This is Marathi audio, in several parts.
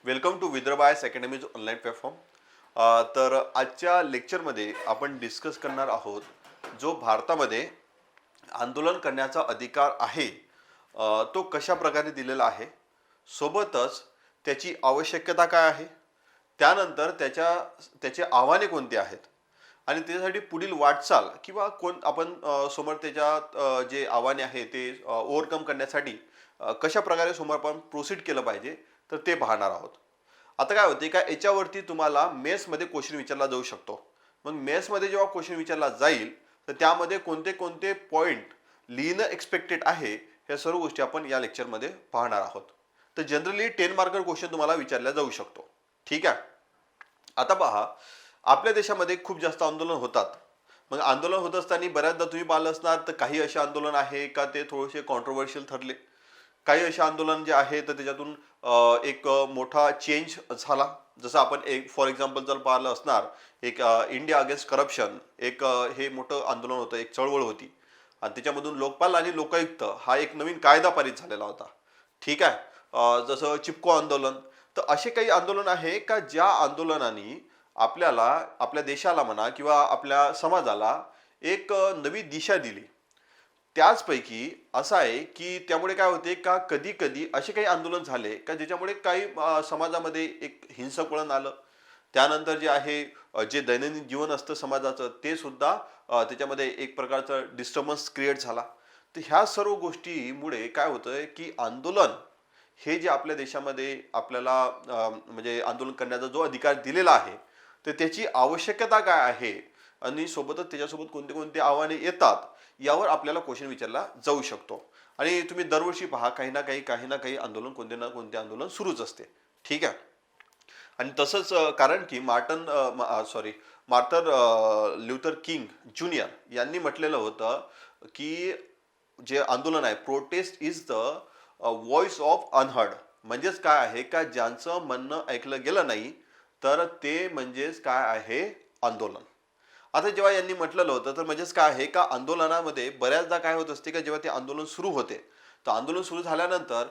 वेलकम टू विदर्भायस अकॅडमीज ऑनलाईन प्लॅटफॉर्म. तर आजच्या लेक्चरमध्ये आपण डिस्कस करणार आहोत जो भारतामध्ये आंदोलन करण्याचा अधिकार आहे तो कशा प्रकारे दिलेला आहे, सोबतच त्याची आवश्यकता काय आहे, त्यानंतर त्याचे आव्हाने कोणते आहेत आणि त्यासाठी पुढील वाटचाल किंवा कोण आपण समोर त्याच्यात जे आव्हाने आहे ते ओव्हरकम करण्यासाठी कशा प्रकारे समोर आपण प्रोसीड केलं पाहिजे तर ते पाहणार आहोत. आता काय होते का याच्यावरती तुम्हाला मेसमध्ये क्वेश्चन विचारला जाऊ शकतो. मग मेसमध्ये जेव्हा क्वेश्चन विचारला जाईल तर त्यामध्ये कोणते कोणते पॉईंट लिहिणं एक्सपेक्टेड आहे ह्या सर्व गोष्टी आपण या लेक्चरमध्ये पाहणार आहोत. तर जनरली 10 मार्कर क्वेश्चन तुम्हाला विचारला जाऊ शकतो. ठीक आहे. आता पहा, आपल्या देशामध्ये खूप जास्त आंदोलन होतात. मग आंदोलन होत असताना बऱ्याचदा तुम्ही पाहिलं असणार तर काही असे आंदोलन आहे का ते थोडेसे कॉन्ट्रोवर्शियल ठरले. काही असे आंदोलन जे आहे तर त्याच्यातून एक मोठा चेंज झाला. जसं आपण एक फॉर एक्झाम्पल जर पाहिलं असणार एक इंडिया अगेन्स्ट करप्शन एक हे मोठं आंदोलन होतं, एक चळवळ होती आणि त्याच्यामधून लोकपाल आणि लोकायुक्त हा एक नवीन कायदा पारित झालेला होता. ठीक आहे. जसं चिपको आंदोलन. तर असे काही आंदोलन आहे का ज्या आंदोलनाने आपल्याला आपल्या देशाला म्हणा किंवा आपल्या समाजाला एक नवी दिशा दिली. त्याचपैकी असं आहे की त्यामुळे काय होते का कधी कधी असे काही आंदोलन झाले का ज्याच्यामुळे काही समाजामध्ये एक हिंसक वळण आलं. त्यानंतर जे आहे जे दैनंदिन जीवन असतं समाजाचं ते सुद्धा त्याच्यामध्ये एक प्रकारचा डिस्टर्बन्स क्रिएट झाला. तर ह्या सर्व गोष्टीमुळे काय होतंय की आंदोलन हे जे आपल्या देशामध्ये आपल्याला म्हणजे आंदोलन करण्याचा जो अधिकार दिलेला आहे तर त्याची आवश्यकता काय आहे आणि सोबतच त्याच्यासोबत कोणते कोणते आव्हाने येतात यावर आपल्याला क्वेश्चन विचारला जाऊ शकतो. आणि तुम्ही दरवर्षी पहा काही ना काही आंदोलन कोणते ना कोणते आंदोलन सुरूच असते. ठीक आहे. आणि तसंच कारण की मार्टर ल्युथर किंग ज्युनियर यांनी म्हटलेलं होतं की जे आंदोलन आहे prostate is the voice of unheard. म्हणजेच काय आहे का ज्यांचं म्हणणं ऐकलं गेलं नाही तर ते म्हणजेच काय आहे आंदोलन. आता जेव्हा यांनी म्हटलेलं होतं तर म्हणजेच काय आहे का आंदोलनामध्ये बऱ्याचदा काय होत असते का जेव्हा ते आंदोलन सुरू होते तर आंदोलन सुरू झाल्यानंतर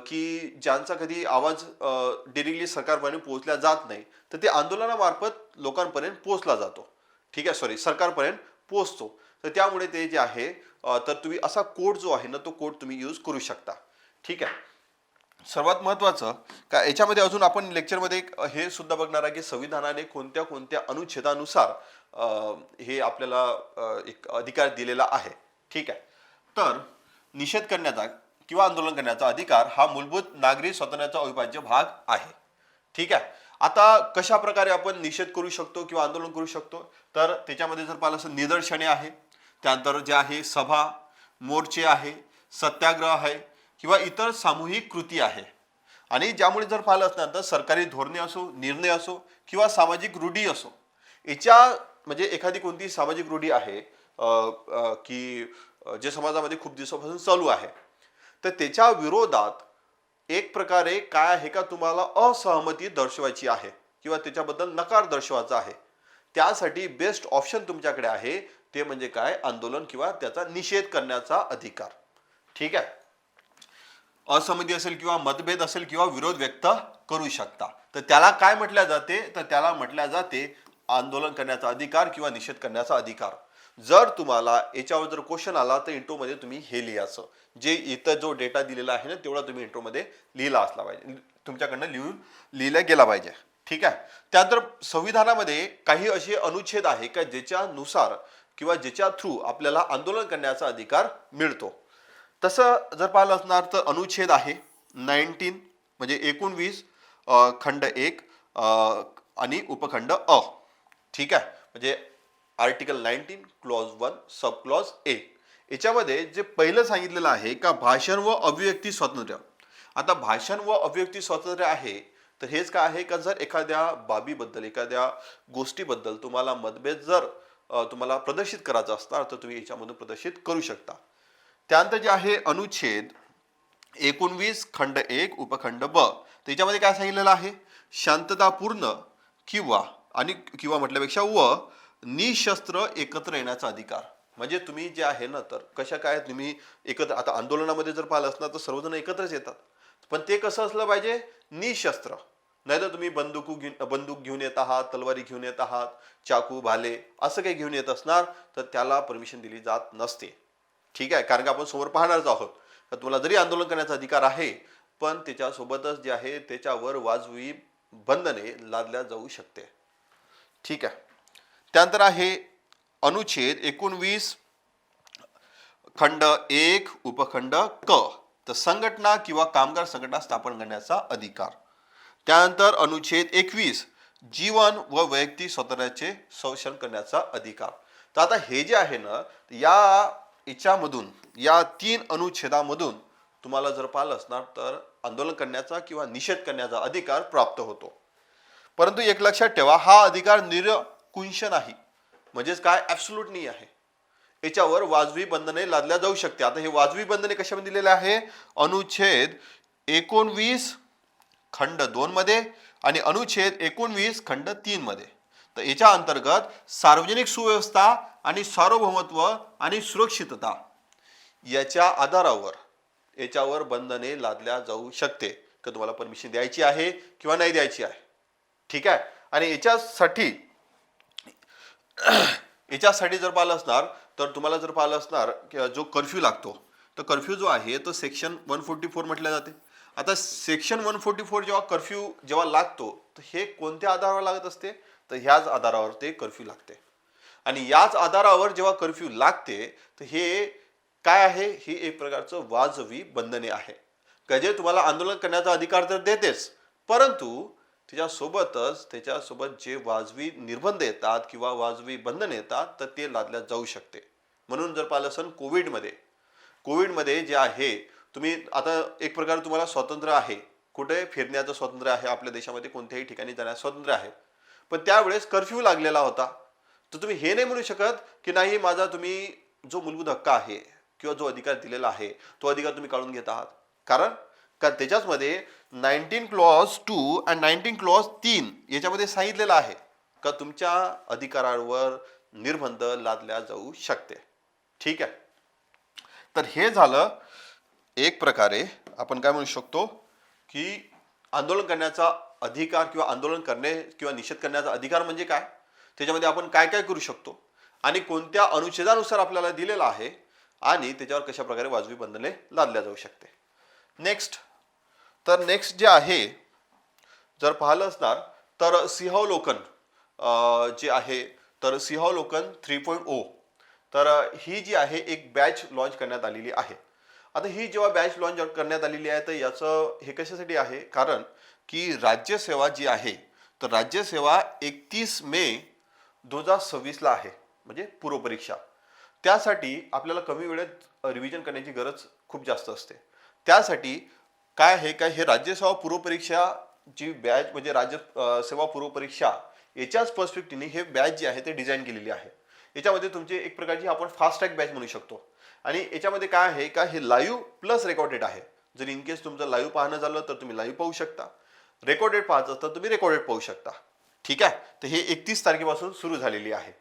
की ज्यांचा कधी आवाज डिरेक्टली सरकारपर्यंत पोहोचला जात नाही तर ते आंदोलनामार्फत लोकांपर्यंत पोहोचला जातो. ठीक आहे. सरकारपर्यंत पोहोचतो. तर त्यामुळे ते जे आहे तर तुम्ही असा कोड जो आहे ना तो कोड तुम्ही यूज करू शकता. ठीक आहे. सर्वात महत्त्वाचं का याच्यामध्ये अजून आपण लेक्चरमध्ये हे सुद्धा बघणार आहे की संविधानाने कोणत्या कोणत्या अनुच्छेदानुसार हे आपल्याला एक अधिकार दिलेला आहे. ठीक आहे. तर निषेध करण्याचा किंवा आंदोलन करण्याचा अधिकार हा मूलभूत नागरी स्वातंत्र्याचा अविभाज्य भाग आहे. ठीक आहे. आता कशा प्रकारे आपण निषेध करू शकतो किंवा आंदोलन करू शकतो तर त्याच्यामध्ये जर पाहिलं असं निदर्शने आहे, त्यानंतर जे आहे सभा मोर्चे आहे, सत्याग्रह आहे किंवा इतर सामूहिक कृती आहे. आणि ज्यामुळे जर पाहिलं असणार तर सरकारी धोरणे असो, निर्णय असो किंवा सामाजिक रूढी असो, याच्या म्हणजे एखादी कोणती सामाजिक रूढी आहे की जे समाजामध्ये खूप दिवसापासून चालू आहे तर त्याच्या विरोधात एक प्रकारे काय आहे का तुम्हाला असहमती दर्शवायची आहे किंवा त्याच्याबद्दल नकार दर्शवायचा आहे. त्यासाठी बेस्ट ऑप्शन तुमच्याकडे आहे ते म्हणजे काय आंदोलन किंवा त्याचा निषेध करण्याचा अधिकार. ठीक आहे. असहमती असेल किंवा मतभेद असेल किंवा विरोध व्यक्त करू शकता तर त्याला काय म्हटल्या जाते तर त्याला म्हटल्या जाते आंदोलन करण्याचा अधिकार किंवा निषेध करण्याचा अधिकार. जर तुम्हाला याच्यावर जर क्वेश्चन आला तर इंट्रोमध्ये तुम्ही हे लिहायचं. जे इथं जो डेटा दिलेला आहे ना तेवढा तुम्ही इंट्रोमध्ये लिहिला असला पाहिजे, तुमच्याकडनं लिहिला गेला पाहिजे. ठीक आहे. त्यानंतर संविधानामध्ये काही असे अनुच्छेद आहे का ज्याच्यानुसार किंवा ज्याच्या थ्रू आपल्याला आंदोलन करण्याचा अधिकार मिळतो. तसं जर पाहिलं असणार तर अनुच्छेद आहे 19 म्हणजे 19 खंड 1 आणि उपखंड अ. ठीक आहे. म्हणजे article 19 clause 1 sub clause A याच्यामध्ये जे पहिलं सांगितलेलं आहे का भाषण व अभिव्यक्ती स्वातंत्र्य. आता भाषण व अभिव्यक्ती स्वातंत्र्य आहे तर हेच काय आहे का जर एखाद्या बाबीबद्दल एखाद्या गोष्टीबद्दल तुम्हाला मतभेद जर तुम्हाला प्रदर्शित करायचा असणार तर तुम्ही याच्यामधून प्रदर्शित करू शकता. त्यानंतर जे आहे अनुच्छेद 19 खंड 1 उपखंड ब त्याच्यामध्ये काय सांगितलेलं आहे शांततापूर्ण किंवा म्हटल्यापेक्षा व निशस्त्र एकत्र येण्याचा अधिकार. म्हणजे तुम्ही जे आहे ना तर कशा काय तुम्ही एकत्र आता आंदोलनामध्ये जर पाहिलं असणार तर सर्वजण एकत्रच येतात पण ते कसं असलं पाहिजे निशस्त्र. नाहीतर तुम्ही बंदूक घेऊन येत आहात, तलवारी घेऊन येत आहात, चाकू भाले असं काही घेऊन येत असणार तर त्याला परमिशन दिली जात नसते. ठीक आहे, कारण की आपण समोर पाहणारच आहोत तर तुम्हाला जरी आंदोलन करण्याचा अधिकार आहे पण त्याच्यासोबतच जे आहे त्याच्यावर वाजवी बंधने लादल्या जाऊ शकते. ठीक आहे. त्यानंतर आहे अनुच्छेद 19 खंड 1 उपखंड क, तर संघटना किंवा कामगार संघटना स्थापन करण्याचा अधिकार. त्यानंतर अनुच्छेद 21 जीवन व वैयक्तिक स्वातंत्र्याचे संरक्षण करण्याचा अधिकार. तर आता हे जे आहे ना याच्यामधून या 3 अनुच्छेदामधून तुम्हाला जर पाहिलं असणार तर आंदोलन करण्याचा किंवा निषेध करण्याचा अधिकार प्राप्त होतो. परंतु एक लक्षात ठेवा, हा अधिकार निरकुंश नाही, म्हणजेच काय ऍब्सोल्यूट नाही आहे. याच्यावर वाजवी बंधने लादल्या जाऊ शकते. आता हे वाजवी बंधने कशामध्ये दिलेले आहे? अनुच्छेद 19 खंड 2 मध्ये आणि अनुच्छेद 19 खंड 3 मध्ये. तर याच्या अंतर्गत सार्वजनिक सुव्यवस्था आणि सार्वभौमत्व आणि सुरक्षितता याच्या आधारावर याच्यावर बंधने लादल्या जाऊ शकते की तुम्हाला परमिशन द्यायची आहे किंवा नाही द्यायची आहे. ठीक आहे. आणि याच्यासाठी जर पाहिलं असणार तर तुम्हाला जर पाहिलं असणार की जो कर्फ्यू लागतो तर कर्फ्यू जो आहे तो सेक्शन 144 म्हटलं जाते. आता सेक्शन 144 जेव्हा कर्फ्यू जेव्हा लागतो तर हे कोणत्या आधारावर लागत असते? तर ह्याच आधारावर ते कर्फ्यू लागते. आणि याच आधारावर जेव्हा कर्फ्यू लागते तर हे काय आहे? ही एक प्रकारचं वाजवी बंधने आहे का जे तुम्हाला आंदोलन करण्याचा अधिकार तर देतेच, परंतु त्याच्यासोबत जे वाजवी निर्बंध येतात किंवा वाजवी बंधन येतात तर ते लादल्या जाऊ शकते. म्हणून जर पाहिलं असेल कोविडमध्ये जे आहे तुम्ही आता एक प्रकारे तुम्हाला स्वातंत्र्य आहे, कुठे फिरण्याचं स्वातंत्र्य आहे, आपल्या देशामध्ये कोणत्याही ठिकाणी जाण्याचं स्वातंत्र्य आहे, पण त्यावेळेस कर्फ्यू लागलेला होता. तर तुम्ही हे नाही म्हणू शकत की नाही माझा तुम्ही जो मूलभूत हक्क आहे किंवा जो अधिकार दिलेला आहे तो अधिकार तुम्ही काढून घेत आहात. कारण का त्याच्यामध्ये 19 क्लॉज 2 आणि 19 क्लॉज 3 याच्यामध्ये सांगितलेलं आहे का तुमच्या अधिकारांवर निर्बंध लादल्या जाऊ शकते. ठीक आहे. तर हे झालं एक प्रकारे आपण काय म्हणू शकतो की आंदोलन करण्याचा अधिकार किंवा आंदोलन करणे किंवा निषेध करण्याचा अधिकार म्हणजे काय, त्याच्यामध्ये आपण काय काय करू शकतो आणि कोणत्या अनुच्छेदानुसार आपल्याला दिलेला आहे आणि त्याच्यावर कशा प्रकारे वाजवी बंधने लादल्या जाऊ शकते. नेक्स्ट जे आहे जर पाहिलं असणार तर सिंहावलोकन जे आहे तर सिंहावलोकन 3.0 तर ही जी आहे एक बॅच लॉन्च करण्यात आलेली आहे. आता ही जेव्हा बॅच लॉन्च करण्यात आलेली आहे तर याचं हे कशासाठी आहे? कारण की राज्यसेवा जी आहे तर राज्यसेवा 31 मे 2026 ला आहे, म्हणजे पूर्वपरीक्षा. त्यासाठी आपल्याला कमी वेळेत रिव्हिजन करण्याची गरज खूप जास्त असते. त्यासाठी काय आहे का हे राज्यसेवा पूर्वपरीक्षा जी बॅच म्हणजे राज्यसेवा पूर्वपरीक्षा याच्याच पर्स्पेक्टिव्हने हे बॅच जी आहे ते डिझाईन केलेली आहे. याच्यामध्ये तुमची एक प्रकारची आपण फास्ट ट्रॅक बॅच म्हणू शकतो. आणि याच्यामध्ये काय आहे का हे लाईव्ह प्लस रेकॉर्डेड आहे. जर इन केस तुमचं लाईव्ह पाहणं झालं तर तुम्ही लाईव्ह पाहू शकता, रेकॉर्डेड पाहत असता तुम्ही रेकॉर्डेड पाहू शकता. ठीक आहे. तर हे 31 तारखेपासून सुरू झालेली आहे.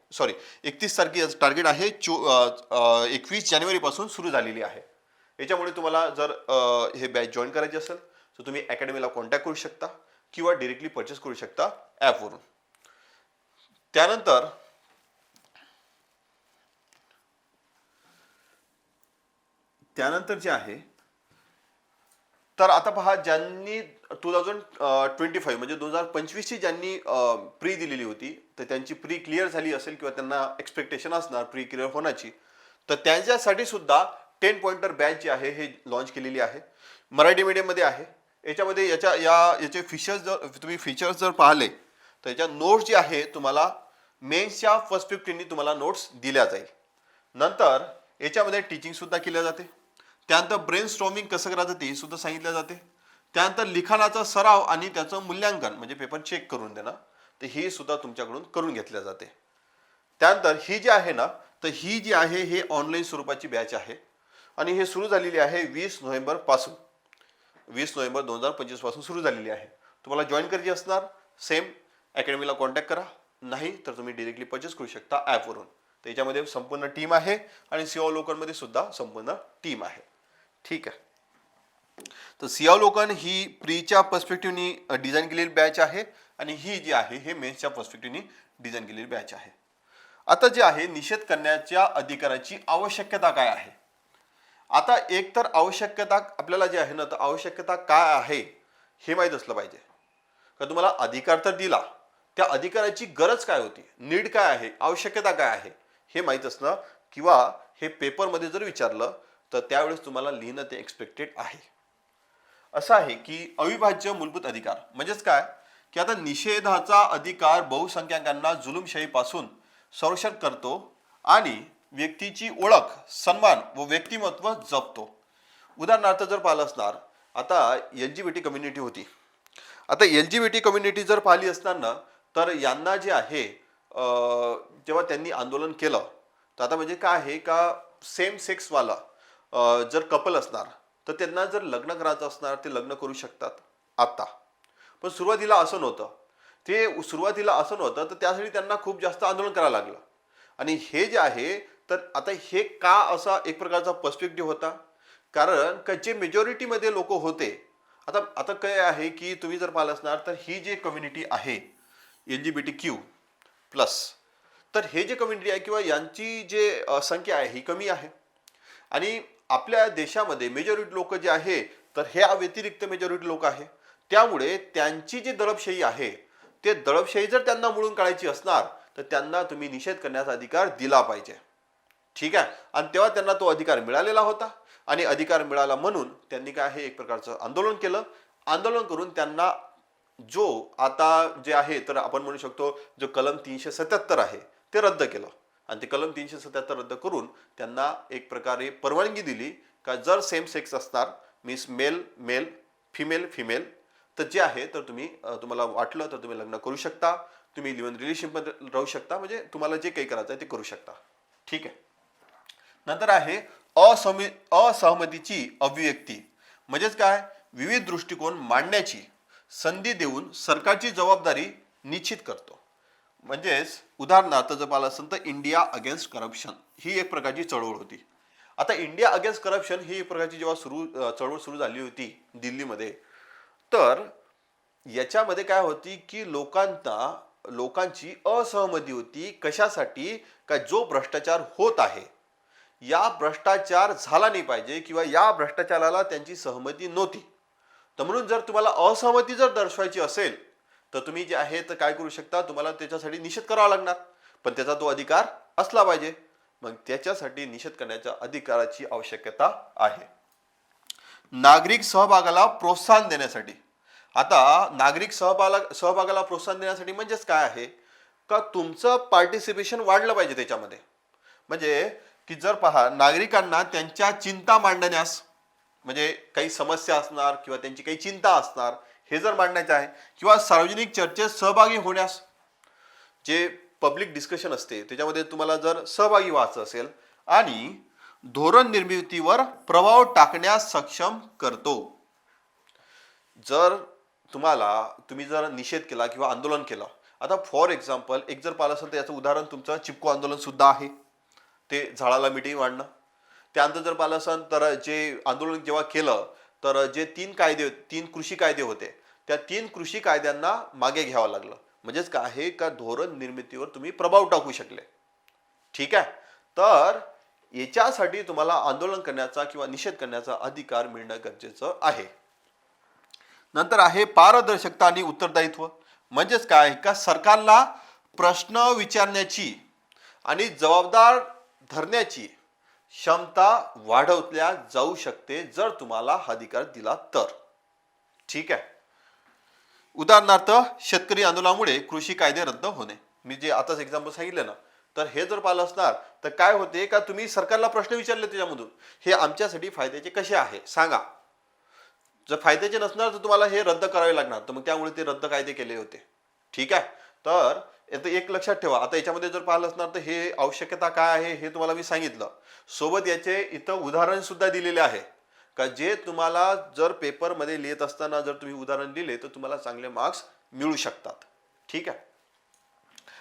31 तारखेचं टार्गेट आहे, 21 जानेवारीपासून सुरू झालेली आहे. याच्यामुळे तुम्हाला जर हे बॅच जॉईन करायची असेल तर तुम्ही अकॅडमीला कॉन्टॅक्ट करू शकता किंवा डिरेक्टली परचेस करू शकता ॲपवरून. त्यानंतर जे आहे तर आता पहा, ज्यांनी 2025 म्हणजे 2025 ची ज्यांनी प्री दिलेली होती तर त्यांची प्री क्लिअर झाली असेल किंवा त्यांना एक्सपेक्टेशन असणार प्री क्लिअर होण्याची, तर त्यांच्यासाठी सुद्धा 10 पॉइंटर बॅच जी आहे हे लॉन्च केलेली आहे. मराठी मीडियममध्ये आहे. याच्यामध्ये याचे फीचर्स जर पाहिले तर याच्या नोट्स जे आहे तुम्हाला मेन्सच्या फर्स्ट 50 तुम्हाला नोट्स दिल्या जाईल. नंतर याच्यामध्ये टीचिंग सुद्धा केल्या जाते. त्यानंतर ब्रेन स्टॉर्मिंग कसं करायचं ते सुद्धा सांगितलं जाते. त्यानंतर लिखाणाचा सराव आणि त्याचं मूल्यांकन म्हणजे पेपर चेक करून देणं तर ही सुद्धा तुमच्याकडून करून घेतल्या जाते. त्यानंतर ही जी आहे ना तर ही जी आहे हे ऑनलाईन स्वरूपाची बॅच आहे आणि हे सुरू झालेली आहे 20 नोव्हेंबर 2025 पासून सुरू झालेली आहे. तुम्हाला जॉईन करायची असणार सेम अकॅडमीला कॉन्टॅक्ट करा, नाही तर तुम्ही डिरेक्टली परचेस करू शकता ॲपवरून. त्याच्यामध्ये संपूर्ण टीम आहे आणि सिंहावलोकनमध्ये सुद्धा संपूर्ण टीम आहे. ठीक आहे. तर सियावलोकन ही प्रीच्या पर्स्पेक्टिव्हनी डिझाईन केलेली बॅच आहे आणि ही जी आहे हे मेन्सच्या पर्स्पेक्टिव्हनी डिझाईन केलेली बॅच आहे. आता जे आहे निषेध करण्याच्या अधिकाराची आवश्यकता काय आहे. आता एक तर आवश्यकता आपल्याला जे आहे ना, तर आवश्यकता काय आहे हे माहीत असलं पाहिजे. का तुम्हाला अधिकार तर दिला, त्या अधिकाराची गरज काय होती, नीड काय आहे, आवश्यकता काय आहे हे माहीत असणं, किंवा हे पेपरमध्ये जर विचारलं तर त्यावेळेस तुम्हाला लिहिणं ते एक्सपेक्टेड आहे. असं आहे की अविभाज्य मूलभूत अधिकार म्हणजेच काय, की आता निषेधाचा अधिकार बहुसंख्याकांना जुलूमशाहीपासून संरक्षण करतो आणि व्यक्तीची ओळख, सन्मान व व्यक्तिमत्व जपतो. उदाहरणार्थ जर पाहिलं असणार, आता LGBT कम्युनिटी होती. आता LGBT कम्युनिटी जर पाहिली असताना तर यांना जे आहे जेव्हा त्यांनी आंदोलन केलं, तर आता म्हणजे काय आहे का सेम सेक्सवाला जर कपल असणार तर त्यांना जर लग्न करायचं असणार ते लग्न करू शकतात आता. पण सुरुवातीला असं नव्हतं. सुरुवातीला असं नव्हतं, तर त्यासाठी त्यांना खूप जास्त आंदोलन करायला लागलं. आणि हे जे आहे तर आता हे का असा एक प्रकारचा पर्स्पेक्टिव्ह होता, कारण का जे मेजॉरिटीमध्ये लोक होते. आता आता काय आहे की तुम्ही जर पाहिलं असणार तर ही जी कम्युनिटी आहे LGBTQ+, तर हे जे कम्युनिटी आहे किंवा यांची जे संख्या आहे ही कमी आहे. आणि आपल्या देशामध्ये मेजॉरिटी लोक जे आहे तर ह्या व्यतिरिक्त मेजॉरिटी लोक आहे. त्यामुळे त्यांची जी दडपशाही आहे ते दडपशाही जर त्यांना मोडून काढायची असणार तर त्यांना तुम्ही निषेध करण्याचा अधिकार दिला पाहिजे. ठीक आहे. आणि तेव्हा त्यांना तो अधिकार मिळालेला होता आणि अधिकार मिळाला म्हणून त्यांनी काय आहे एक प्रकारचं आंदोलन केलं. आंदोलन करून त्यांना जो आता जे आहे तर आपण म्हणू शकतो जो कलम 377 आहे ते रद्द केलं. आणि ते कलम 377 रद्द करून त्यांना एक प्रकारे परवानगी दिली का जर सेम सेक्स असणार, means male male female female, तर जे आहे तर तुम्ही तुम्हाला वाटलं तर तुम्ही लग्न करू शकता, तुम्ही लिव्ह इन रिलेशनशिपमध्ये राहू शकता, म्हणजे तुम्हाला जे काही करायचं आहे ते करू शकता. ठीक आहे. नंतर आहे असहमतीची अभिव्यक्ती म्हणजेच काय, विविध दृष्टिकोन मांडण्याची संधी देऊन सरकारची जबाबदारी निश्चित करतो. म्हणजेच उदाहरणार्थ जर पाहिलं असेल तर इंडिया अगेन्स्ट करप्शन ही एक प्रकारची चळवळ होती. आता इंडिया अगेन्स्ट करप्शन ही एक प्रकारची जेव्हा चळवळ सुरू झाली होती दिल्लीमध्ये, तर याच्यामध्ये काय होती की लोकांची असहमती होती. कशासाठी, का जो भ्रष्टाचार होत आहे या भ्रष्टाचार झाला नाही पाहिजे किंवा या भ्रष्टाचाराला त्यांची सहमती नव्हती. तर म्हणून जर तुम्हाला असहमती जर दर्शवायची असेल तर तुम्ही जे आहे तर काय करू शकता, तुम्हाला त्याच्यासाठी निषेध करावा लागणार, पण त्याचा तो अधिकार असला पाहिजे. मग त्याच्यासाठी निषेध करण्याच्या अधिकाराची आवश्यकता आहे. नागरिक सहभागाला प्रोत्साहन देण्यासाठी. आता नागरिक सहभागाला प्रोत्साहन देण्यासाठी म्हणजेच काय आहे का तुमचं पार्टिसिपेशन वाढलं पाहिजे त्याच्यामध्ये. म्हणजे की जर पहा नागरिकांना त्यांच्या चिंता मांडण्यास, म्हणजे काही समस्या असणार किंवा त्यांची काही चिंता असणार हे जर मांडण्याचे आहे, किंवा सार्वजनिक चर्चेत सहभागी होण्यास, जे पब्लिक डिस्कशन असते त्याच्यामध्ये तुम्हाला जर सहभागी व्हायचं असेल, आणि धोरण निर्मितीवर प्रभाव टाकण्यास सक्षम करतो. जर तुम्ही जर निषेध केला किंवा आंदोलन केलं, आता फॉर एक्झाम्पल एक जर पाहिलं असेल तर याचं उदाहरण तुमचं चिपको आंदोलन सुद्धा आहे, ते झाडाला मिठी मांडणं. त्यानंतर जर पाहिलं असेल तर जे आंदोलन जेव्हा केलं तर जे 3 कृषी कायदे होते त्या 3 कृषी कायद्यांना मागे घ्यावं लागलं. म्हणजेच काय आहे का धोरण निर्मितीवर तुम्ही प्रभाव टाकू शकले. ठीक आहे. तर याच्यासाठी तुम्हाला आंदोलन करण्याचा किंवा निषेध करण्याचा अधिकार मिळणं गरजेचं आहे. नंतर आहे पारदर्शकता आणि उत्तरदायित्व. म्हणजेच काय का सरकारला प्रश्न विचारण्याची आणि जबाबदार धरण्याची क्षमता वाढवल्या जाऊ शकते जर तुम्हाला हा अधिकार दिला तर. ठीक आहे. उदाहरणार्थ शेतकरी आंदोलनामुळे कृषी कायदे रद्द होणे, मी जे आताच एक्झाम्पल सांगितलं ना, तर हे जर पाहिलं असणार तर काय होते का तुम्ही सरकारला प्रश्न विचारले त्याच्यामधून हे आमच्यासाठी फायद्याचे कसे आहे सांगा. जर फायद्याचे नसणार तर तुम्हाला हे रद्द करावे लागणार, तर मग त्यामुळे ते रद्द कायदे केले होते. ठीक आहे. तर एक लक्षात ठेवा, आता याच्यामध्ये जर पाहिलं असणार तर हे आवश्यकता काय आहे हे तुम्हाला मी सांगितलं. सोबत याचे इथं उदाहरण सुद्धा दिलेले आहे का जे तुम्हाला जर पेपरमध्ये लिहित असताना जर तुम्ही उदाहरण दिले तर तुम्हाला चांगले मार्क्स मिळू शकतात. ठीक आहे.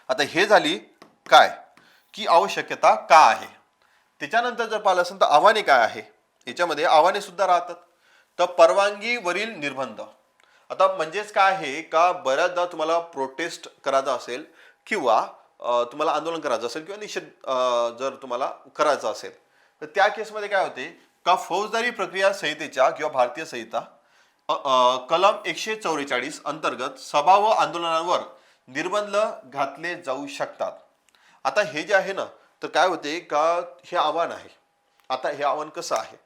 आता हे झाली काय की आवश्यकता काय आहे. त्याच्यानंतर जर पाहिलं असेल तर आव्हाने काय आहे, याच्यामध्ये आव्हाने सुद्धा राहतात. तर परवानगीवरील निर्बंध. आता म्हणजेच काय आहे का, बऱ्याचदा तुम्हाला प्रोटेस्ट करायचा असेल किंवा तुम्हाला आंदोलन करायचं असेल किंवा निषेध जर तुम्हाला करायचा असेल, तर त्या केसमध्ये काय होते का, फौजदारी प्रक्रिया संहितेच्या किंवा भारतीय संहिता कलम 144 अंतर्गत सभा व आंदोलनावर निर्बंध घातले जाऊ शकतात. आता हे जे आहे ना, तर काय होते का, हे आव्हान आहे. आता हे आव्हान कसं आहे,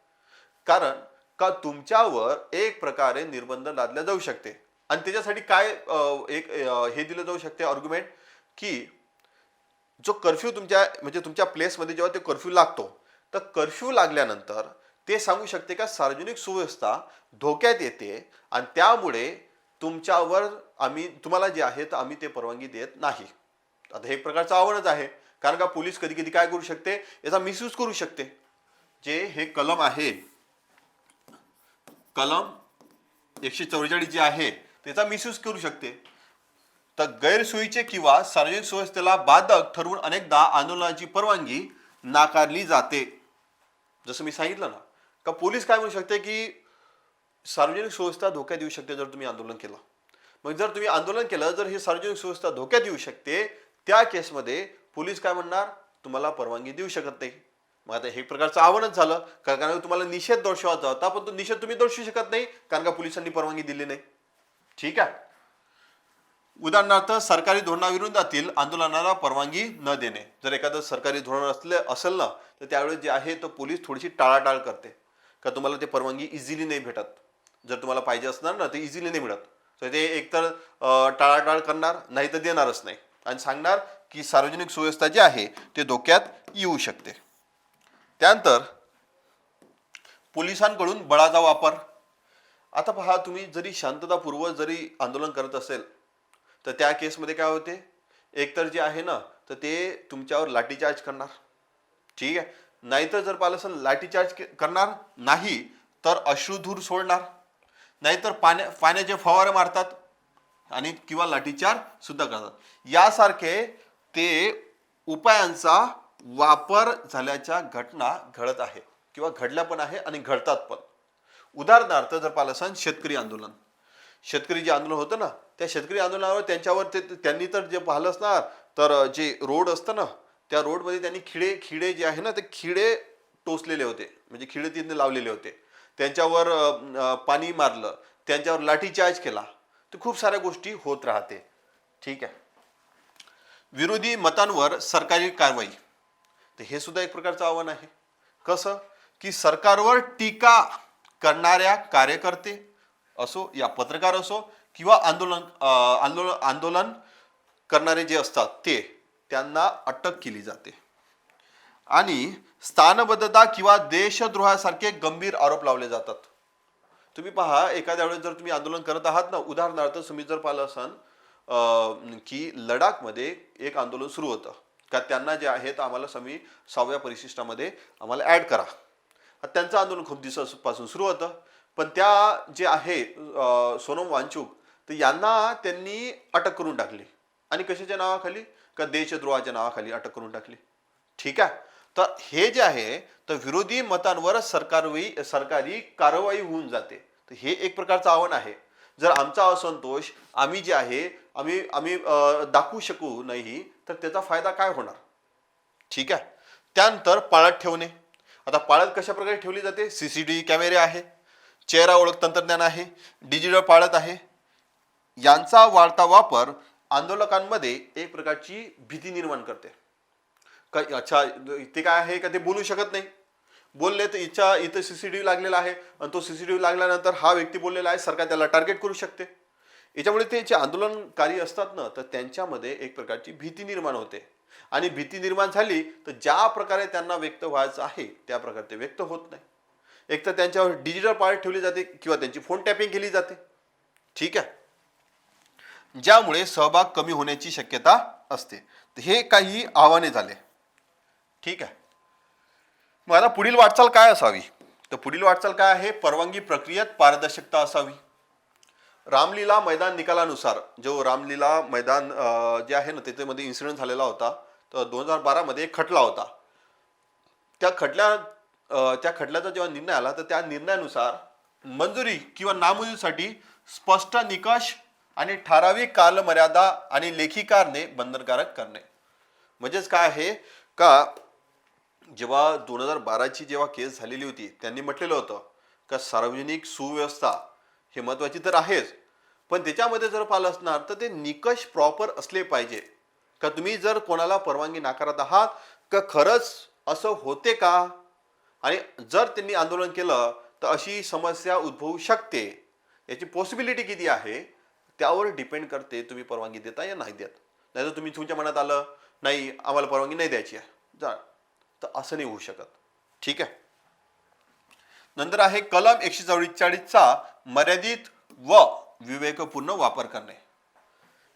कारण का तुमच्यावर एक प्रकारे निर्बंध लादले जाऊ शकते आणि त्याच्यासाठी काय हे दिलं जाऊ शकते आर्ग्युमेंट, की जो कर्फ्यू तुमच्या म्हणजे तुमच्या प्लेसमध्ये जेव्हा ते कर्फ्यू लागतो, तर कर्फ्यू लागल्यानंतर ते सांगू शकते का सार्वजनिक सुव्यवस्था धोक्यात येते आणि त्यामुळे तुमच्यावर तुम्हाला जे आहे तर आम्ही ते परवानगी देत नाही. आता हे एक प्रकारचं आव्हानच आहे, कारण का पोलीस कधी कधी काय करू शकते, याचा मिसयूज करू शकते. जे हे कलम आहे, कलम 144 जे आहे त्याचा मिसयूज करू शकते. तर गैरसोयीचे किंवा सार्वजनिक सुव्यवस्थेला बाधक ठरवून अनेकदा आंदोलनाची परवानगी नाकारली जाते. जसं मी सांगितलं ना, का पोलीस काय म्हणू शकते की सार्वजनिक सुव्यवस्था धोक्यात येऊ शकते जर तुम्ही आंदोलन केलं. मग जर तुम्ही आंदोलन केलं, जर ही सार्वजनिक सुव्यवस्था धोक्यात येऊ शकते, त्या केसमध्ये पोलीस काय म्हणणार, तुम्हाला परवानगी देऊ शकत नाही. मग आता हे प्रकारचं आव्हानच झालं, कारण तुम्हाला निषेध दर्शवायचा होता, पण तो निषेध तुम्ही दर्शवू शकत नाही कारण का पोलिसांनी परवानगी दिली नाही. ठीक आहे. उदाहरणार्थ, सरकारी धोरणाविरोधातील आंदोलनाला परवानगी न देणे. जर एखादं सरकारी धोरण असेल ना, तर त्यावेळेस जे आहे तो पोलीस थोडीशी टाळाटाळ करते का तुम्हाला ते परवानगी इझिली नाही भेटत. जर तुम्हाला पाहिजे असणार ना, ते इझिली नाही मिळत, तर ते एकतर टाळाटाळ करणार, नाही तर देणारच नाही आणि सांगणार की सार्वजनिक सुव्यवस्था जी आहे ते धोक्यात येऊ शकते. त्यानंतर पोलिसांकडून बळाचा वापर. आता पहा, तुम्ही जरी शांततापूर्व जरी आंदोलन करत असेल, तर त्या केसमध्ये काय होते, एकतर जे आहे ना, तर ते तुमच्यावर लाठीचार्ज करणार. ठीक आहे. नाहीतर जर पाहिलं लाठीचार्ज करणार नाही तर अश्रुधूर सोडणार, नाहीतर पाण्याचे फवारे मारतात आणि किंवा लाठीचार्ज सुद्धा करतात. यासारखे ते उपायांचा वापर झाल्याच्या घटना घडत आहेत किंवा घडल्या पण आहे आणि घडतात पण. उदाहरणार्थ जर पाहिलं शेतकरी आंदोलन, शेतकरी जे आंदोलन होतं ना, त्या शेतकरी आंदोलनावर त्यांच्यावर त्यांनी तर जे पाहिलं असणार, तर जे रोड असतं ना, त्या रोडमध्ये त्यांनी खिडे जे आहे ना, ते खिडे टोचलेले होते, म्हणजे खिडे तिथे लावलेले होते, त्यांच्यावर पाणी मारलं, त्यांच्यावर लाठीचार्ज केला. तर खूप साऱ्या गोष्टी होत राहते. ठीक आहे. विरोधी मतांवर सरकारी कारवाई. तर हे सुद्धा एक प्रकारचं आव्हान आहे. कसं की सरकारवर टीका करणाऱ्या कार्यकर्ते असो या पत्रकार असो किंवा आंदोलन करणारे जे असतात त्यांना अटक केली जाते आणि स्थानबद्धता किंवा देशद्रोहासारखे गंभीर आरोप लावले जातात. तुम्ही पहा, एखाद्या वेळेस जर तुम्ही आंदोलन करत आहात ना, उदाहरणार्थ तुम्ही जर पाहिलं असाल की लडाखमध्ये एक आंदोलन सुरू होतं का त्यांना जे आहे तर आम्हाला 6व्या परिशिष्टामध्ये आम्हाला ॲड करा. त्यांचं आंदोलन खूप दिवसापासून सुरू होतं, पण त्या जे आहे सोनम वांगचुक, तर यांना त्यांनी अटक करून टाकली. आणि कशाच्या नावाखाली, का देशद्रोहाच्या नावाखाली अटक करून टाकली. ठीक आहे. तर हे जे आहे तर विरोधी मतांवर सरकारी कारवाई होऊन जाते. तर हे एक प्रकारचं आव्हान आहे. जर आमचा असंतोष आम्ही जे आहे आम्ही दाखवू शकू नाही, तर त्याचा फायदा काय होणार. ठीक आहे. त्यानंतर पाळत ठेवणे. आता पाळत कशा प्रकारे ठेवली जाते, सीसीटीव्ही कॅमेरे आहे, चेहरा ओळख तंत्रज्ञान आहे, डिजिटल पाळत आहे. यांचा वाढता वापर आंदोलकांमध्ये एक प्रकारची भीती निर्माण करते. अच्छा, ते काय आहे का ते बोलू शकत नाही, बोलले तर इथं सीसीटीव्ही लागलेला आहे आणि तो सीसीटीव्ही लागल्यानंतर हा व्यक्ती बोललेला आहे, सरकार त्याला टार्गेट करू शकते. याच्यामुळे ते जे आंदोलनकारी असतात ना, तर त्यांच्यामध्ये एक प्रकारची भीती निर्माण होते आणि भीती निर्माण झाली तर ज्या प्रकारे त्यांना व्यक्त व्हायचं आहे त्या प्रकारे ते व्यक्त होत नाही. एक तर त्यांच्यावर डिजिटल पाळत ठेवली जाते किंवा त्यांची फोन टॅपिंग केली जाते. ठीक आहे. ज्यामुळे सहभाग कमी होण्याची शक्यता असते. तर हे काही आव्हाने झाले. ठीक आहे. मग आता पुढील वाटचाल काय असावी, तर पुढील वाटचाल काय आहे, परवानगी प्रक्रियेत पारदर्शकता असावी. रामलीला मैदान निकालानुसार, जो रामलीला मैदान जे आहे ना, त्याच्यामध्ये इन्सिडेंट झालेला होता, तर 2012 मध्ये एक खटला होता. त्या खटल्याचा जेव्हा निर्णय आला, तर त्या निर्णयानुसार मंजुरी किंवा नामंजुरीसाठी स्पष्ट निकष आणि ठराविक कालमर्यादा आणि लेखी कारणे बंधनकारक करणे. म्हणजेच काय आहे का, जेव्हा 2012ची जेव्हा केस झालेली होती त्यांनी म्हटलेलं होतं का सार्वजनिक सुव्यवस्था हे महत्वाची तर आहेच, पण त्याच्यामध्ये जर पाहिलं असणार तर ते निकष प्रॉपर असले पाहिजे. का तुम्ही जर कोणाला परवानगी नाकारत आहात का खरंच असं होते का, आणि जर त्यांनी आंदोलन केलं तर अशी समस्या उद्भवू शकते, याची पॉसिबिलिटी किती आहे त्यावर डिपेंड करते तुम्ही परवानगी देता या नाही देत. नाही तर तुम्ही तुमच्या मनात आलं नाही आम्हाला परवानगी नाही द्यायची आहे जा, तर असं नाही होऊ शकत. ठीक आहे. नंतर आहे कलम 144चा मर्यादित व विवेकपूर्ण वापर करणे.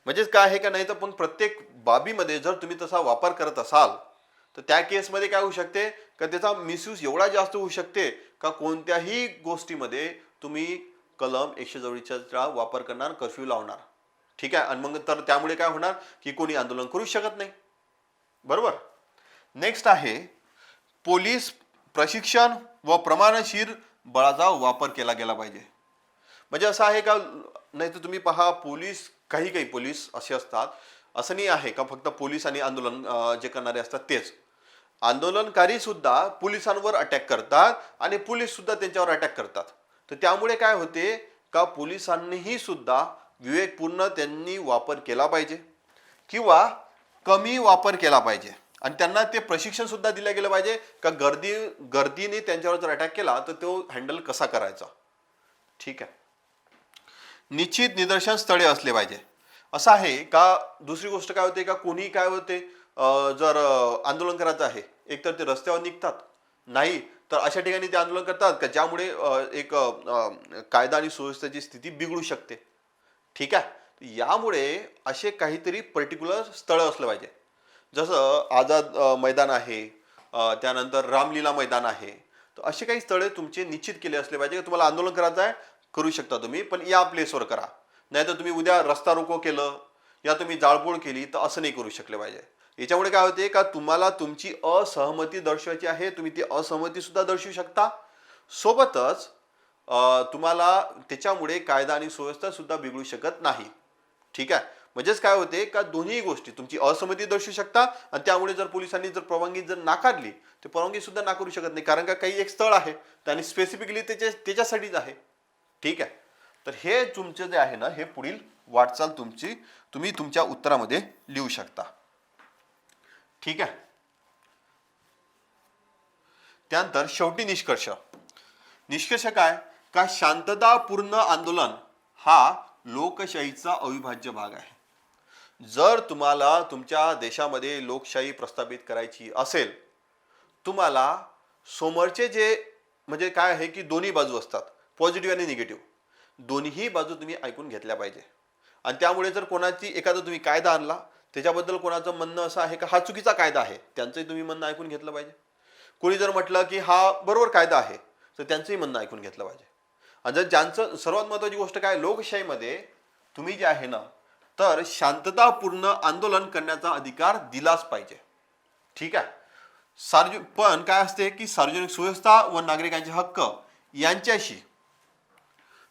म्हणजेच काय आहे का, नाही तर पण प्रत्येक बाबीमध्ये जर तुम्ही तसा वापर करत असाल तर त्या केसमध्ये काय होऊ शकते का त्याचा मिसयूज एवढा जास्त होऊ शकते का कोणत्याही गोष्टीमध्ये तुम्ही कलम 144चा वापर करणार, कर्फ्यू लावणार. ठीक आहे. आणि मग तर त्यामुळे काय होणार की कोणी आंदोलन करू शकत नाही. बरोबर. नेक्स्ट आहे पोलीस प्रशिक्षण व प्रमाणशीर बळाचा वापर केला गेला पाहिजे. म्हणजे असं आहे का, नाही तर तुम्ही पहा पोलीस काही काही पोलीस असे असतात, असं नाही आहे का फक्त पोलीस आणि आंदोलन जे करणारे असतात तेच, आंदोलनकारी सुद्धा पोलिसांवर अटॅक करतात आणि पोलीस सुद्धा त्यांच्यावर अटॅक करतात. तर त्यामुळे काय होते का पोलिसांनीही सुद्धा विवेकपूर्ण त्यांनी वापर केला पाहिजे किंवा कमी वापर केला पाहिजे. आणि त्यांना ते प्रशिक्षण सुद्धा दिलं गेलं पाहिजे का गर्दीने त्यांच्यावर जर अटॅक केला तर तो हँडल कसा करायचा. ठीक आहे. निश्चित निदर्शन स्थळे असले पाहिजे. असं आहे का दुसरी गोष्ट काय होते का कोणी काय होते जर आंदोलन करायचं आहे एकतर ते रस्त्यावर निघतात, नाही तर अशा ठिकाणी ते आंदोलन करतात का ज्यामुळे एक कायदा आणि सुव्यवस्थेची स्थिती बिघडू शकते. ठीक आहे. यामुळे असे काहीतरी पर्टिक्युलर स्थळ असलं पाहिजे. जसं आझाद मैदान आहे, त्यानंतर रामलीला मैदान आहे, तर असे काही स्थळे तुमचे निश्चित केले असले पाहिजे. तुम्हाला आंदोलन करायचं आहे करू शकता तुम्ही, पण या प्लेसवर करा. नाही तर तुम्ही उद्या रस्ता रोको केलं या तुम्ही जाळपोळ केली तर असं नाही करू शकले पाहिजे. याच्यामुळे काय होते का तुम्हाला तुमची असहमती दर्शवायची आहे, तुम्ही ती असहमती सुद्धा दर्शवू शकता. सोबतच तुम्हाला त्याच्यामुळे कायदा आणि सुव्यवस्था सुद्धा बिघडू शकत नाही. ठीक आहे. म्हणजेच काय होते का दोन्ही गोष्टी तुमची असहमती दर्शवू शकता आणि त्यामुळे जर पोलिसांनी जर परवानगी जर नाकारली तर परवानगी सुद्धा नाकारू शकत नाही, कारण का काही एक स्थळ आहे त्याने स्पेसिफिकली त्याच्यासाठीच आहे. ठीक आहे. तर हे तुमचे जे आहे ना हे पुढील वाटचाल तुम्ही तुमच्या उत्तरामध्ये लिहू शकता. ठीक आहे. त्यानंतर शेवटी निष्कर्ष काय का शांततापूर्ण आंदोलन हा लोकशाहीचा अविभाज्य भाग आहे. जर तुम्हाला तुमच्या देशामध्ये लोकशाही प्रस्थापित करायची असेल, तुम्हाला समोरचे जे म्हणजे काय आहे की दोन्ही बाजू असतात, पॉझिटिव्ह आणि निगेटिव्ह, दोन्ही बाजू तुम्ही ऐकून घेतल्या पाहिजे. आणि त्यामुळे जर कोणाची एखादा तुम्ही कायदा आणला त्याच्याबद्दल कोणाचं म्हणणं असं आहे का हा चुकीचा कायदा आहे, त्यांचंही तुम्ही म्हणणं ऐकून घेतलं पाहिजे. कोणी जर म्हटलं की हा बरोबर कायदा आहे तर त्यांचंही म्हणणं ऐकून घेतलं पाहिजे. आणि जर ज्यांचं सर्वात महत्त्वाची गोष्ट काय लोकशाहीमध्ये तुम्ही जे आहे ना तर शांततापूर्ण आंदोलन करण्याचा अधिकार दिलाच पाहिजे. ठीक आहे. पण काय असते की सार्वजनिक सुव्यवस्था व नागरिकांचे हक्क यांच्याशी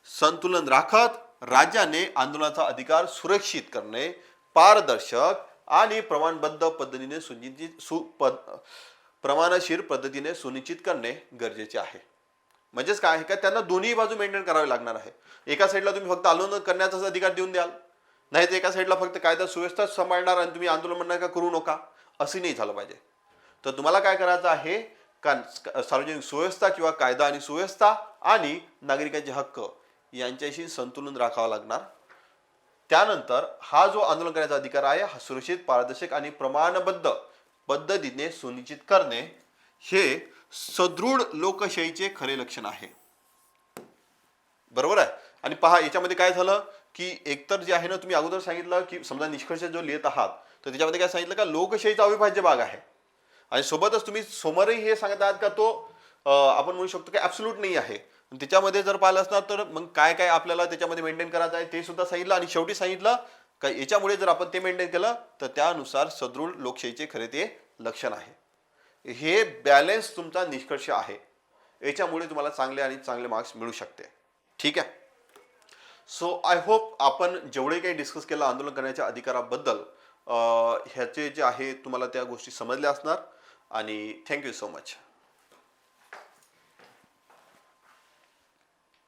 संतुलन राखत राज्याने आंदोलनाचा अधिकार सुरक्षित करणे, पारदर्शक आणि प्रमाणशीर पद्धतीने सुनिश्चित करणे गरजेचे आहे. म्हणजेच काय आहे का त्यांना दोन्ही बाजू मेंटेन करावी लागणार आहे. एका साईडला तुम्ही फक्त आंदोलन करण्याचाच अधिकार देऊन द्याल, नाही तर एका साईडला फक्त कायदा सुव्यवस्था सांभाळणार आणि तुम्ही आंदोलन म्हणणार का करू नका, असं नाही झालं पाहिजे. तर तुम्हाला काय करायचं आहे का सार्वजनिक सुव्यवस्था किंवा कायदा आणि सुव्यवस्था आणि नागरिकांचे हक्क यांच्याशी संतुलन राखावं लागणार. त्यानंतर हा जो आंदोलन करण्याचा अधिकार आहे हा सुरक्षित, पारदर्शक आणि प्रमाणबद्ध पद्धतीने सुनिश्चित करणे हे सदृढ लोकशाहीचे खरे लक्षण आहे. बरोबर आहे. आणि पहा याच्यामध्ये काय झालं की एकतर जे आहे ना तुम्ही अगोदर सांगितलं की समजा निष्कर्ष जो लिहित आहात तर त्याच्यामध्ये काय सांगितलं का लोकशाहीचा अविभाज्य भाग आहे, आणि सोबतच तुम्ही समोरही हे सांगत आहात का तो आपण म्हणू शकतो की ॲब्सोल्यूट नाही आहे. त्याच्यामध्ये जर पाहिलं असणार तर मग काय काय आपल्याला त्याच्यामध्ये मेंटेन करायचं आहे ते सुद्धा सांगितलं, आणि शेवटी सांगितलं का याच्यामुळे जर आपण ते मेंटेन केलं तर त्यानुसार सदृढ लोकशाहीचे खरे ते लक्षण आहे. हे बॅलन्स तुमचा निष्कर्ष आहे. याच्यामुळे तुम्हाला चांगले मार्क्स मिळू शकते. ठीक आहे. सो आय होप आपण जेवढे काही डिस्कस केलं आंदोलन करण्याच्या अधिकाराबद्दल, ह्याचे जे आहे तुम्हाला त्या गोष्टी समजल्या असणार. आणि थँक्यू सो मच.